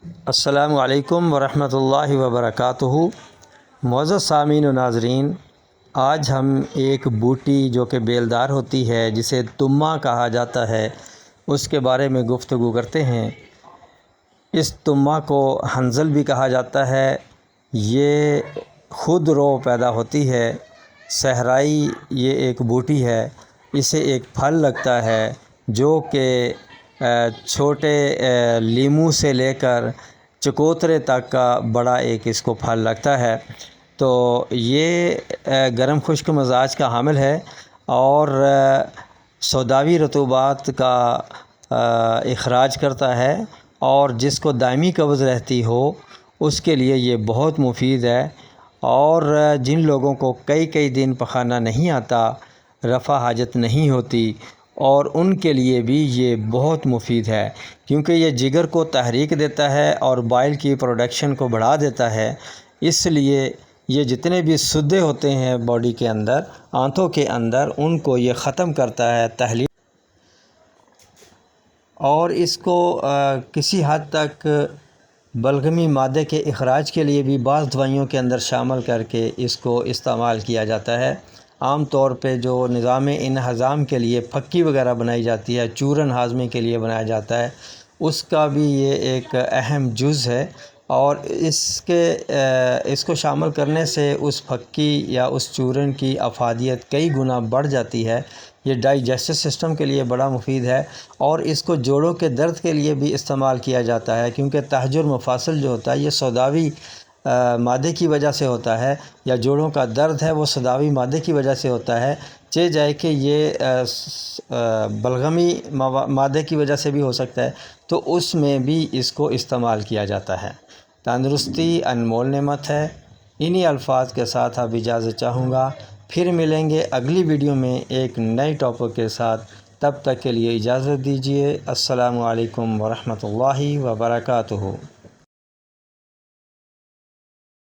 السلام علیکم ورحمۃ اللہ وبرکاتہ۔ معزز سامعین و ناظرین، آج ہم ایک بوٹی جو کہ بیلدار ہوتی ہے جسے تما کہا جاتا ہے اس کے بارے میں گفتگو کرتے ہیں۔ اس تما کو حنظل بھی کہا جاتا ہے۔ یہ خود رو پیدا ہوتی ہے، صحرائی یہ ایک بوٹی ہے۔ اسے ایک پھل لگتا ہے جو کہ چھوٹے لیموں سے لے کر چکوترے تک کا بڑا ایک اس کو پھل لگتا ہے۔ تو یہ گرم خشک مزاج کا حامل ہے اور سوداوی رطوبات کا اخراج کرتا ہے، اور جس کو دائمی قبض رہتی ہو اس کے لیے یہ بہت مفید ہے۔ اور جن لوگوں کو کئی دن پخانہ نہیں آتا، رفع حاجت نہیں ہوتی، اور ان کے لیے بھی یہ بہت مفید ہے، کیونکہ یہ جگر کو تحریک دیتا ہے اور بائل کی پروڈکشن کو بڑھا دیتا ہے۔ اس لیے یہ جتنے بھی سدے ہوتے ہیں باڈی کے اندر، آنتوں کے اندر، ان کو یہ ختم کرتا ہے، تحلیل، اور اس کو کسی حد تک بلغمی مادے کے اخراج کے لیے بھی بعض دوائیوں کے اندر شامل کر کے اس کو استعمال کیا جاتا ہے۔ عام طور پہ جو نظام انہضام کے لیے پھکی وغیرہ بنائی جاتی ہے، چورن ہاضمے کے لیے بنایا جاتا ہے، اس کا بھی یہ ایک اہم جز ہے، اور اس کو شامل کرنے سے اس پھکی یا اس چورن کی افادیت کئی گنا بڑھ جاتی ہے۔ یہ ڈائجسٹو سسٹم کے لیے بڑا مفید ہے، اور اس کو جوڑوں کے درد کے لیے بھی استعمال کیا جاتا ہے، کیونکہ تہجر مفاصل جو ہوتا ہے یہ سوداوی مادے کی وجہ سے ہوتا ہے، یا جوڑوں کا درد ہے وہ سوداوی مادے کی وجہ سے ہوتا ہے، چہ جائے کہ یہ بلغمی مادے کی وجہ سے بھی ہو سکتا ہے، تو اس میں بھی اس کو استعمال کیا جاتا ہے۔ تندرستی انمول نعمت ہے۔ انہی الفاظ کے ساتھ اب اجازت چاہوں گا، پھر ملیں گے اگلی ویڈیو میں ایک نئے ٹاپک کے ساتھ۔ تب تک کے لیے اجازت دیجیے۔ السلام علیکم ورحمۃ اللہ وبرکاتہ۔